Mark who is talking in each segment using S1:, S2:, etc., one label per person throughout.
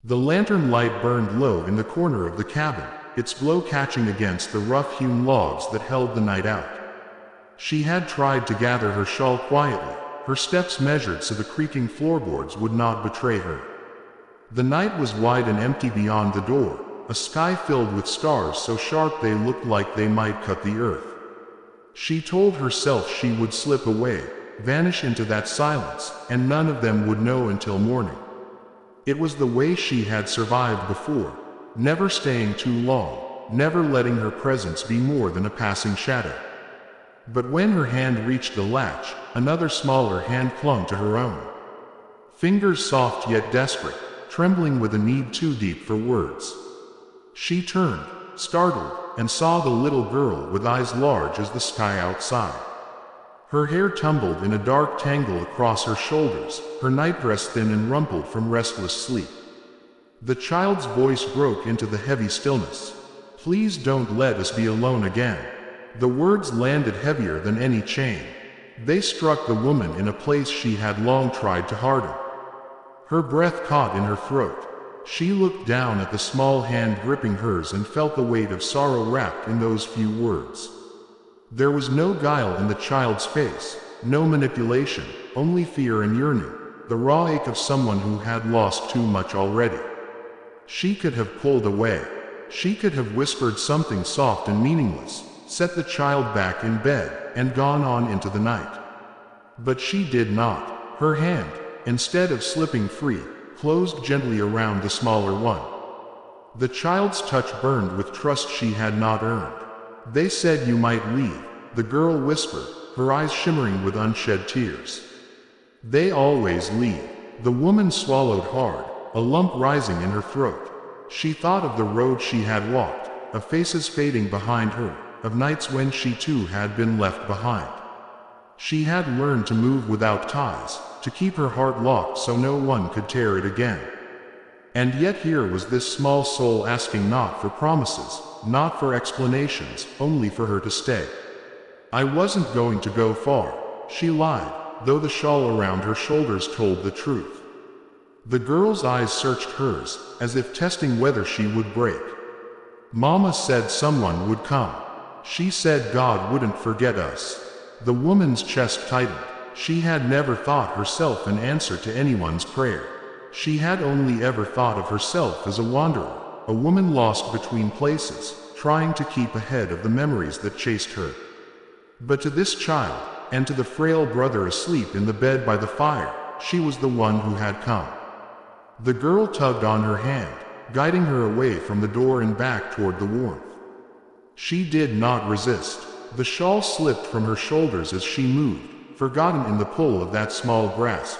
S1: The lantern light burned low in the corner of the cabin, its glow catching against the rough-hewn logs that held the night out. She had tried to gather her shawl quietly, her steps measured so the creaking floorboards would not betray her. The night was wide and empty beyond the door, a sky filled with stars so sharp they looked like they might cut the earth. She told herself she would slip away, vanish into that silence, and none of them would know until morning. It was the way she had survived before, never staying too long, never letting her presence be more than a passing shadow. But when her hand reached the latch, another smaller hand clung to her own. Fingers soft yet desperate, trembling with a need too deep for words. She turned, startled, and saw the little girl with eyes large as the sky outside. Her hair tumbled in a dark tangle across her shoulders, her nightdress thin and rumpled from restless sleep. The child's voice broke into the heavy stillness. "Please don't let us be alone again." The words landed heavier than any chain. They struck the woman in a place she had long tried to harden. Her breath caught in her throat. She looked down at the small hand gripping hers and felt the weight of sorrow wrapped in those few words. There was no guile in the child's face, no manipulation, only fear and yearning, the raw ache of someone who had lost too much already. She could have pulled away. She could have whispered something soft and meaningless, set the child back in bed, and gone on into the night. But she did not. Her hand, instead of slipping free, closed gently around the smaller one. The child's touch burned with trust she had not earned. "They said you might leave," the girl whispered, her eyes shimmering with unshed tears. "They always leave." The woman swallowed hard, a lump rising in her throat. She thought of the road she had walked, of faces fading behind her, of nights when she too had been left behind. She had learned to move without ties, to keep her heart locked so no one could tear it again. And yet here was this small soul asking not for promises, not for explanations, only for her to stay. "I wasn't going to go far," she lied, though the shawl around her shoulders told the truth. The girl's eyes searched hers, as if testing whether she would break. "Mama said someone would come. She said God wouldn't forget us." The woman's chest tightened. She had never thought herself an answer to anyone's prayer. She had only ever thought of herself as a wanderer, a woman lost between places, trying to keep ahead of the memories that chased her. But to this child, and to the frail brother asleep in the bed by the fire, she was the one who had come. The girl tugged on her hand, guiding her away from the door and back toward the warmth. She did not resist. The shawl slipped from her shoulders as she moved, forgotten in the pull of that small grasp.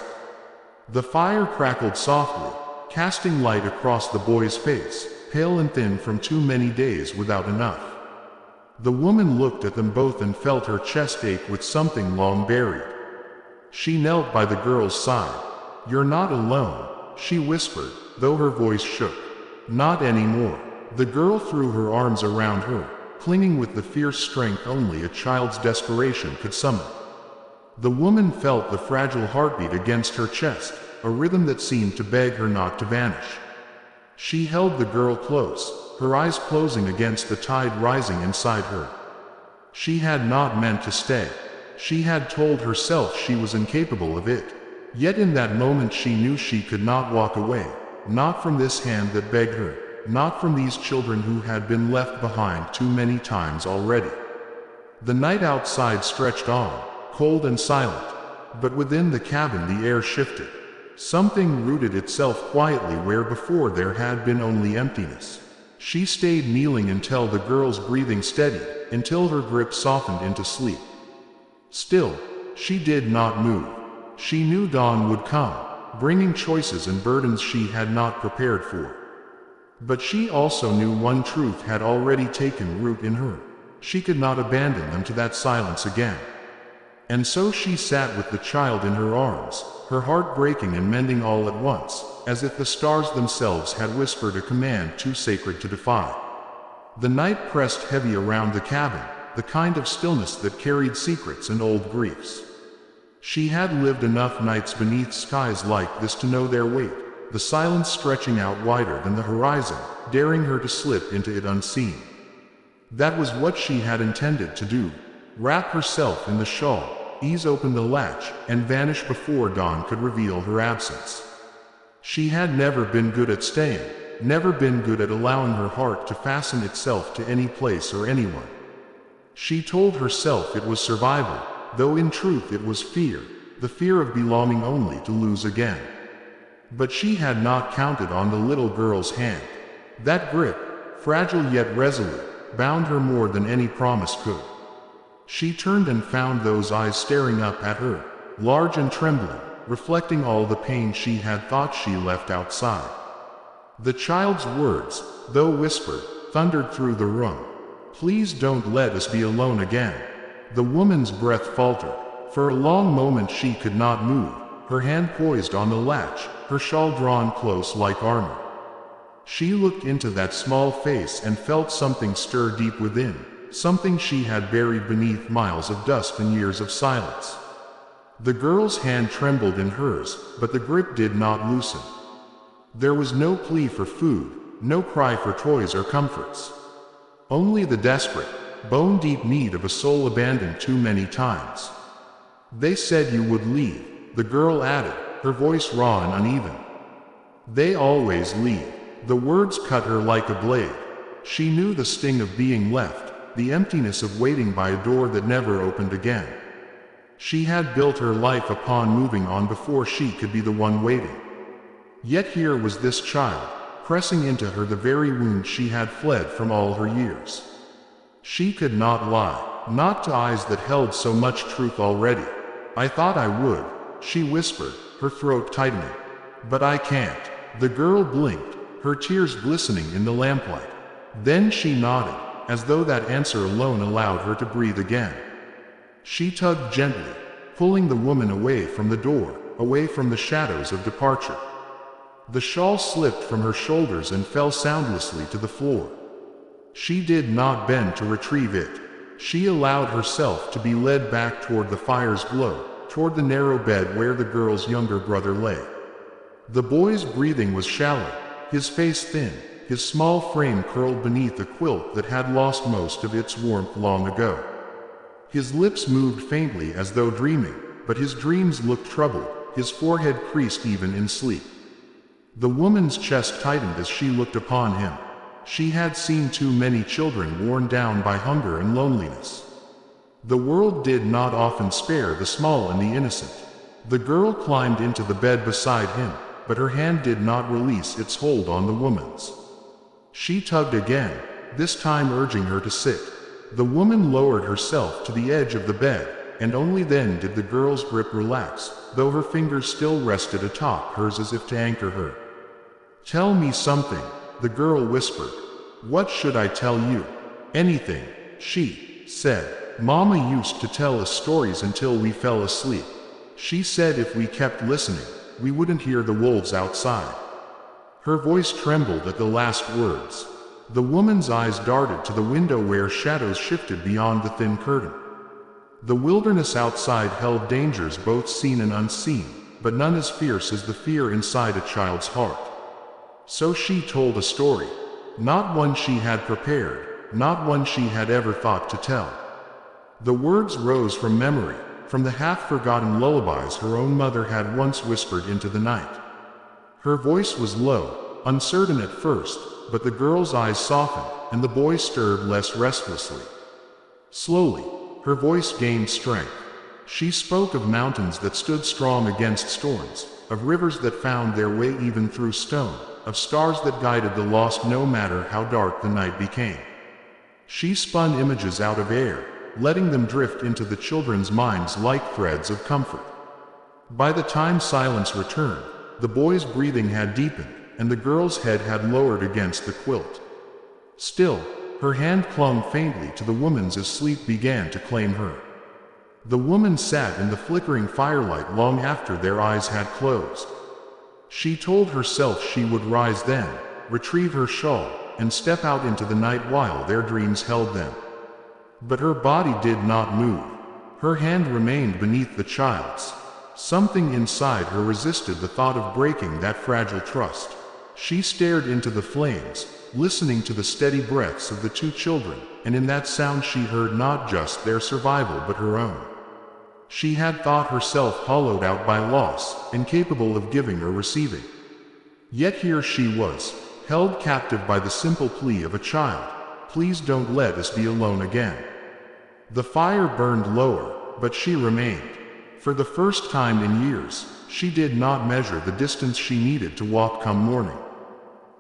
S1: The fire crackled softly, casting light across the boy's face, pale and thin from too many days without enough. The woman looked at them both and felt her chest ache with something long buried. She knelt by the girl's side. "You're not alone," she whispered, though her voice shook. "Not anymore." The girl threw her arms around her, clinging with the fierce strength only a child's desperation could summon. The woman felt the fragile heartbeat against her chest, a rhythm that seemed to beg her not to vanish. She held the girl close, her eyes closing against the tide rising inside her. She had not meant to stay. She had told herself she was incapable of it. Yet in that moment she knew she could not walk away, not from this hand that begged her, not from these children who had been left behind too many times already. The night outside stretched on, cold and silent, but within the cabin the air shifted. Something rooted itself quietly where before there had been only emptiness. She stayed kneeling until the girl's breathing steadied, until her grip softened into sleep. Still, she did not move. She knew dawn would come, bringing choices and burdens she had not prepared for. But she also knew one truth had already taken root in her. She could not abandon them to that silence again. And so she sat with the child in her arms, her heart breaking and mending all at once, as if the stars themselves had whispered a command too sacred to defy. The night pressed heavy around the cabin, the kind of stillness that carried secrets and old griefs. She had lived enough nights beneath skies like this to know their weight, the silence stretching out wider than the horizon, daring her to slip into it unseen. That was what she had intended to do. Wrap herself in the shawl, ease open the latch, and vanish before dawn could reveal her absence. She had never been good at staying, never been good at allowing her heart to fasten itself to any place or anyone. She told herself it was survival, though in truth it was fear, the fear of belonging only to lose again. But she had not counted on the little girl's hand. That grip, fragile yet resolute, bound her more than any promise could. She turned and found those eyes staring up at her, large and trembling, reflecting all the pain she had thought she left outside. The child's words, though whispered, thundered through the room. "Please don't let us be alone again." The woman's breath faltered. For a long moment she could not move, her hand poised on the latch, her shawl drawn close like armor. She looked into that small face and felt something stir deep within, something she had buried beneath miles of dust and years of silence. The girl's hand trembled in hers, but the grip did not loosen. There was no plea for food, no cry for toys or comforts. Only the desperate, bone-deep need of a soul abandoned too many times. "They said you would leave," the girl added, her voice raw and uneven. "They always leave." The words cut her like a blade. She knew the sting of being left, the emptiness of waiting by a door that never opened again. She had built her life upon moving on before she could be the one waiting. Yet here was this child, pressing into her the very wound she had fled from all her years. She could not lie, not to eyes that held so much truth already. "I thought I would," she whispered, her throat tightening. "But I can't." The girl blinked, her tears glistening in the lamplight. Then she nodded, as though that answer alone allowed her to breathe again. She tugged gently, pulling the woman away from the door, away from the shadows of departure. The shawl slipped from her shoulders and fell soundlessly to the floor. She did not bend to retrieve it. She allowed herself to be led back toward the fire's glow, toward the narrow bed where the girl's younger brother lay. The boy's breathing was shallow, his face thin, his small frame curled beneath a quilt that had lost most of its warmth long ago. His lips moved faintly as though dreaming, but his dreams looked troubled, his forehead creased even in sleep. The woman's chest tightened as she looked upon him. She had seen too many children worn down by hunger and loneliness. The world did not often spare the small and the innocent. The girl climbed into the bed beside him, but her hand did not release its hold on the woman's. She tugged again, this time urging her to sit. The woman lowered herself to the edge of the bed, and only then did the girl's grip relax, though her fingers still rested atop hers as if to anchor her. "Tell me something," the girl whispered. "What should I tell you?" "Anything," she said. "Mama used to tell us stories until we fell asleep. She said if we kept listening, we wouldn't hear the wolves outside." Her voice trembled at the last words. The woman's eyes darted to the window where shadows shifted beyond the thin curtain. The wilderness outside held dangers both seen and unseen, but none as fierce as the fear inside a child's heart. So she told a story, not one she had prepared, not one she had ever thought to tell. The words rose from memory, from the half-forgotten lullabies her own mother had once whispered into the night. Her voice was low, uncertain at first, but the girl's eyes softened, and the boy stirred less restlessly. Slowly, her voice gained strength. She spoke of mountains that stood strong against storms, of rivers that found their way even through stone, of stars that guided the lost no matter how dark the night became. She spun images out of air, letting them drift into the children's minds like threads of comfort. By the time silence returned, the boy's breathing had deepened, and the girl's head had lowered against the quilt. Still, her hand clung faintly to the woman's as sleep began to claim her. The woman sat in the flickering firelight long after their eyes had closed. She told herself she would rise then, retrieve her shawl, and step out into the night while their dreams held them. But her body did not move. Her hand remained beneath the child's. Something inside her resisted the thought of breaking that fragile trust. She stared into the flames, listening to the steady breaths of the two children, and in that sound she heard not just their survival but her own. She had thought herself hollowed out by loss, incapable of giving or receiving. Yet here she was, held captive by the simple plea of a child, "Please don't let us be alone again." The fire burned lower, but she remained. For the first time in years, she did not measure the distance she needed to walk come morning.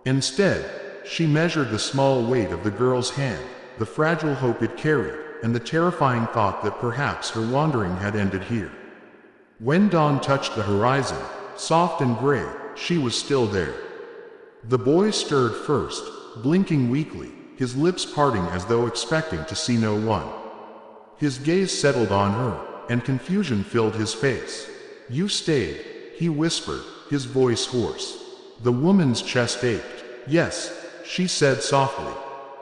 S1: Instead, she measured the small weight of the girl's hand, the fragile hope it carried, and the terrifying thought that perhaps her wandering had ended here. When dawn touched the horizon, soft and gray, she was still there. The boy stirred first, blinking weakly, his lips parting as though expecting to see no one. His gaze settled on her, and confusion filled his face. "You stayed," he whispered, his voice hoarse. The woman's chest ached. "Yes," she said softly.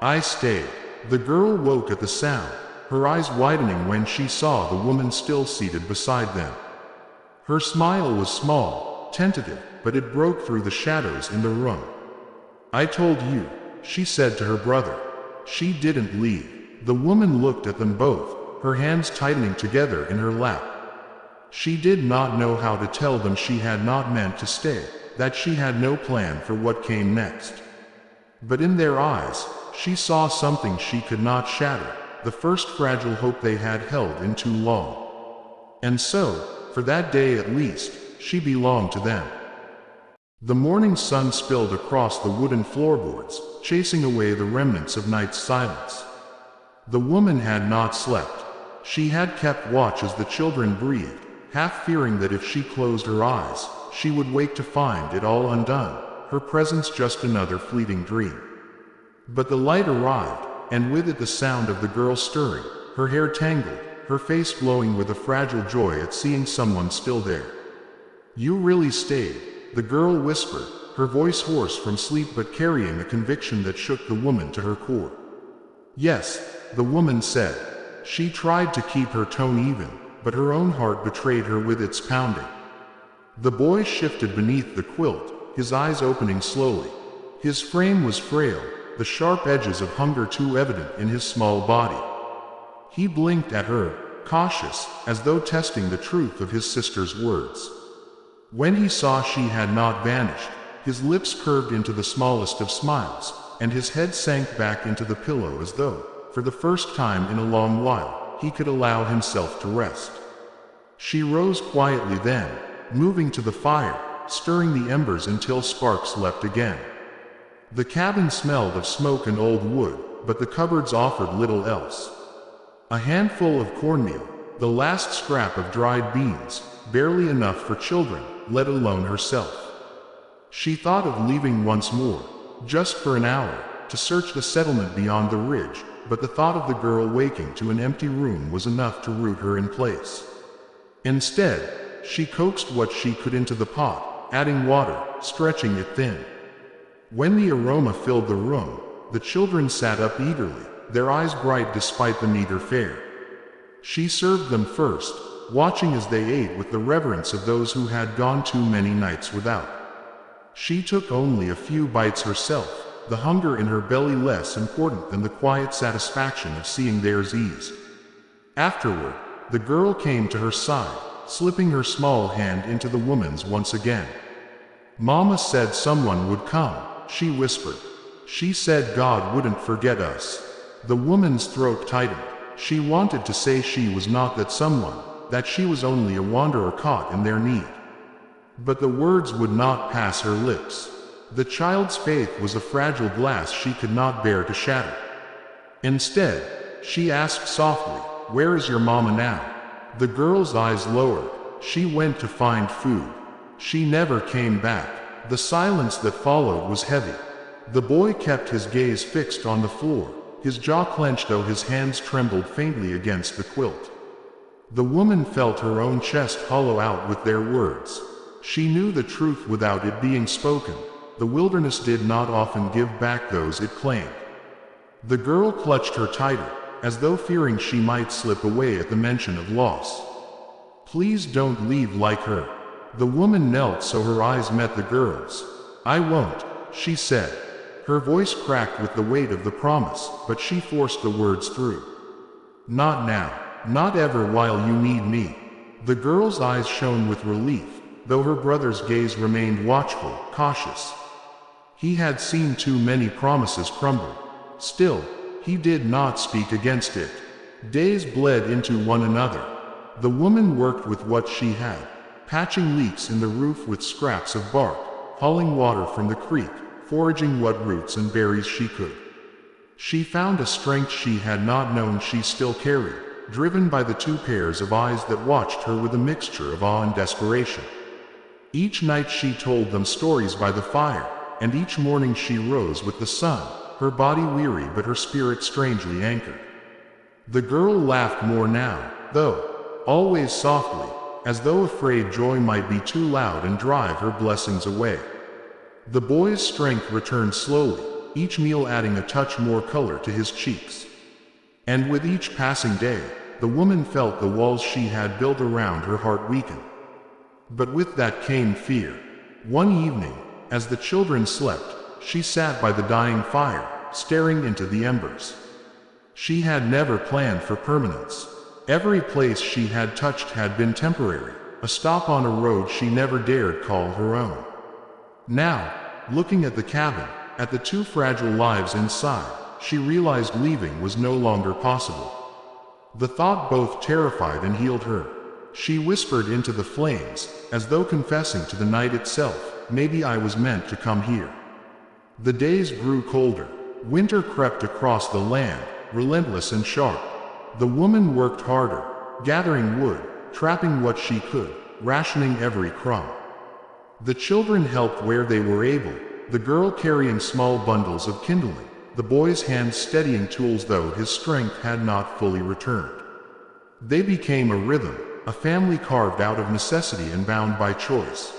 S1: "I stayed." The girl woke at the sound, her eyes widening when she saw the woman still seated beside them. Her smile was small, tentative, but it broke through the shadows in the room. "I told you," she said to her brother. She didn't leave. The woman looked at them both, her hands tightening together in her lap. She did not know how to tell them she had not meant to stay, that she had no plan for what came next. But in their eyes, she saw something she could not shatter, the first fragile hope they had held in too long. And so, for that day at least, she belonged to them. The morning sun spilled across the wooden floorboards, chasing away the remnants of night's silence. The woman had not slept. She had kept watch as the children breathed, half fearing that if she closed her eyes, she would wake to find it all undone, her presence just another fleeting dream. But the light arrived, and with it the sound of the girl stirring, her hair tangled, her face glowing with a fragile joy at seeing someone still there. "You really stayed," the girl whispered, her voice hoarse from sleep but carrying a conviction that shook the woman to her core. "Yes," the woman said. She tried to keep her tone even, but her own heart betrayed her with its pounding. The boy shifted beneath the quilt, his eyes opening slowly. His frame was frail, the sharp edges of hunger too evident in his small body. He blinked at her, cautious, as though testing the truth of his sister's words. When he saw she had not vanished, his lips curved into the smallest of smiles, and his head sank back into the pillow as though, for the first time in a long while, he could allow himself to rest. She rose quietly then, moving to the fire, stirring the embers until sparks leapt again. The cabin smelled of smoke and old wood, but the cupboards offered little else. A handful of cornmeal, the last scrap of dried beans, barely enough for children, let alone herself. She thought of leaving once more, just for an hour, to search the settlement beyond the ridge, but the thought of the girl waking to an empty room was enough to root her in place. Instead, she coaxed what she could into the pot, adding water, stretching it thin. When the aroma filled the room, the children sat up eagerly, their eyes bright despite the meager fare. She served them first, watching as they ate with the reverence of those who had gone too many nights without. She took only a few bites herself, the hunger in her belly less important than the quiet satisfaction of seeing theirs eased. Afterward, the girl came to her side, slipping her small hand into the woman's once again. "Mama said someone would come," she whispered. "She said God wouldn't forget us." The woman's throat tightened. She wanted to say she was not that someone, that she was only a wanderer caught in their need. But the words would not pass her lips. The child's faith was a fragile glass she could not bear to shatter. Instead, she asked softly, "Where is your mama now?" The girl's eyes lowered. "She went to find food. She never came back." The silence that followed was heavy. The boy kept his gaze fixed on the floor, his jaw clenched though his hands trembled faintly against the quilt. The woman felt her own chest hollow out with their words. She knew the truth without it being spoken. The wilderness did not often give back those it claimed. The girl clutched her tighter, as though fearing she might slip away at the mention of loss. Please don't leave like her." The woman knelt so her eyes met the girl's. "I won't," she said. Her voice cracked with the weight of the promise, but she forced the words through. "Not now. Not ever while you need me." The girl's eyes shone with relief, though her brother's gaze remained watchful, cautious. He had seen too many promises crumble. Still, he did not speak against it. Days bled into one another. The woman worked with what she had, patching leaks in the roof with scraps of bark, hauling water from the creek, foraging what roots and berries she could. She found a strength she had not known she still carried, driven by the two pairs of eyes that watched her with a mixture of awe and desperation. Each night she told them stories by the fire, and each morning she rose with the sun, her body weary but her spirit strangely anchored. The girl laughed more now, though, always softly, as though afraid joy might be too loud and drive her blessings away. The boy's strength returned slowly, each meal adding a touch more color to his cheeks. And with each passing day, the woman felt the walls she had built around her heart weaken. But with that came fear. One evening, as the children slept, she sat by the dying fire, staring into the embers. She had never planned for permanence. Every place she had touched had been temporary, a stop on a road she never dared call her own. Now, looking at the cabin, at the two fragile lives inside, she realized leaving was no longer possible. The thought both terrified and healed her. She whispered into the flames, as though confessing to the night itself, "Maybe I was meant to come here." The days grew colder. Winter crept across the land, relentless and sharp. The woman worked harder, gathering wood, trapping what she could, rationing every crumb. The children helped where they were able, the girl carrying small bundles of kindling, the boy's hands steadying tools though his strength had not fully returned. They became a rhythm, a family carved out of necessity and bound by choice.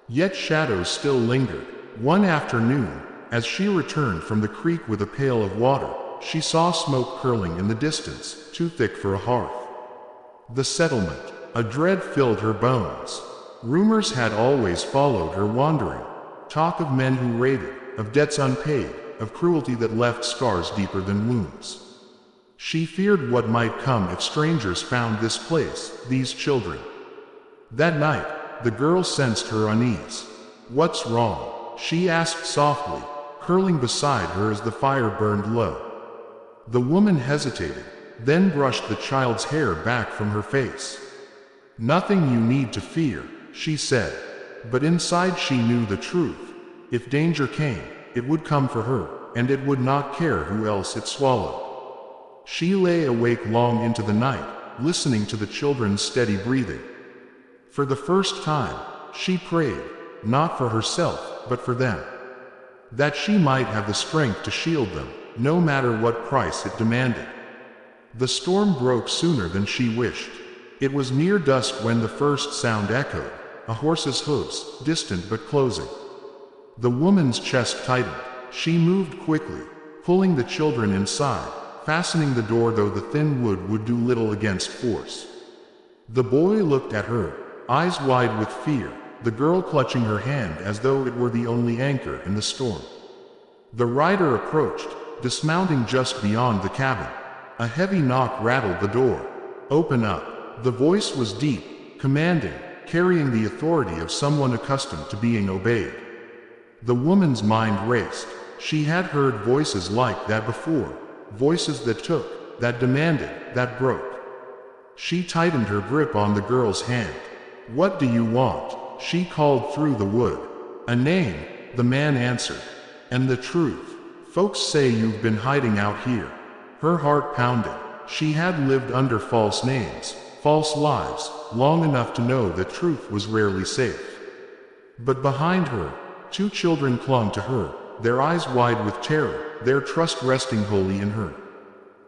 S1: Yet shadows still lingered. One afternoon, as she returned from the creek with a pail of water, she saw smoke curling in the distance, too thick for a hearth. The settlement. A dread filled her bones. Rumors had always followed her wandering. Talk of men who raided, of debts unpaid, of cruelty that left scars deeper than wounds. She feared what might come if strangers found this place, these children. That night, the girl sensed her unease. "What's wrong?" she asked softly, curling beside her as the fire burned low. The woman hesitated, then brushed the child's hair back from her face. "Nothing you need to fear," she said. But inside she knew the truth. If danger came, it would come for her, and it would not care who else it swallowed. She lay awake long into the night, listening to the children's steady breathing. For the first time, she prayed, not for herself, but for them. That she might have the strength to shield them, no matter what price it demanded. The storm broke sooner than she wished. It was near dusk when the first sound echoed, a horse's hoofs, distant but closing. The woman's chest tightened. She moved quickly, pulling the children inside, fastening the door though the thin wood would do little against force. The boy looked at her, eyes wide with fear, the girl clutching her hand as though it were the only anchor in the storm. The rider approached, dismounting just beyond the cabin. A heavy knock rattled the door. "Open up." The voice was deep, commanding, carrying the authority of someone accustomed to being obeyed. The woman's mind raced. She had heard voices like that before, voices that took, that demanded, that broke. She tightened her grip on the girl's hand. "What do you want?" she called through the wood. "A name," the man answered. "And the truth. Folks say you've been hiding out here." Her heart pounded. She had lived under false names, false lives, long enough to know that truth was rarely safe. But behind her, two children clung to her, their eyes wide with terror, their trust resting wholly in her.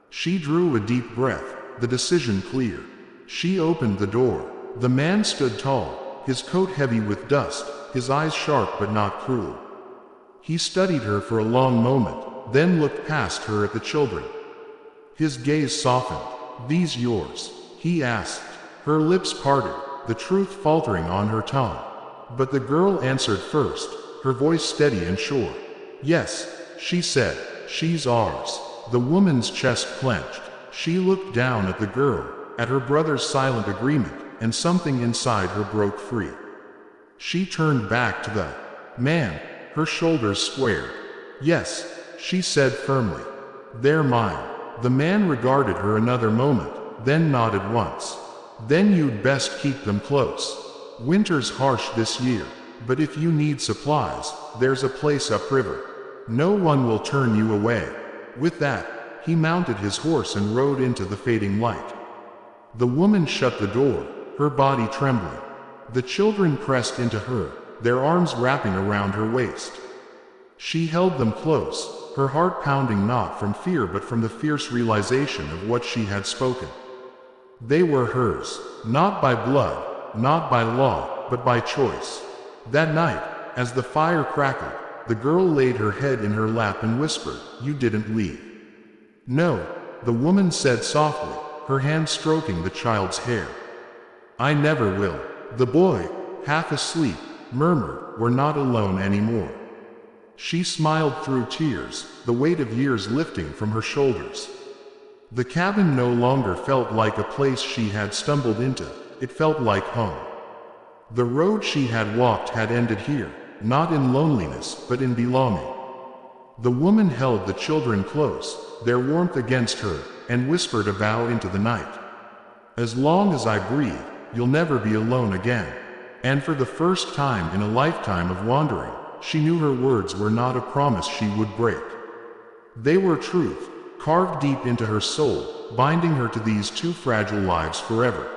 S1: She drew a deep breath, the decision clear. She opened the door. The man stood tall, his coat heavy with dust, his eyes sharp but not cruel. He studied her for a long moment, then looked past her at the children. His gaze softened. "These yours?" he asked. Her lips parted, the truth faltering on her tongue. But the girl answered first, her voice steady and sure. "Yes," she said, "she's ours." The woman's chest clenched. She looked down at the girl, at her brother's silent agreement, and something inside her broke free. She turned back to the man, her shoulders squared. "Yes," she said firmly. "They're mine." The man regarded her another moment, then nodded once. "Then you'd best keep them close. Winter's harsh this year, but if you need supplies, there's a place upriver. No one will turn you away." With that, he mounted his horse and rode into the fading light. The woman shut the door, her body trembling. The children pressed into her, their arms wrapping around her waist. She held them close, her heart pounding not from fear but from the fierce realization of what she had spoken. They were hers, not by blood, not by law, but by choice. That night, as the fire crackled, the girl laid her head in her lap and whispered, "You didn't leave." "No," the woman said softly, her hand stroking the child's hair. "I never will." The boy, half asleep, murmured, "We're not alone anymore." She smiled through tears, the weight of years lifting from her shoulders. The cabin no longer felt like a place she had stumbled into, it felt like home. The road she had walked had ended here, not in loneliness, but in belonging. The woman held the children close, their warmth against her, and whispered a vow into the night. "As long as I breathe, you'll never be alone again." And for the first time in a lifetime of wandering, she knew her words were not a promise she would break. They were truth, carved deep into her soul, binding her to these two fragile lives forever.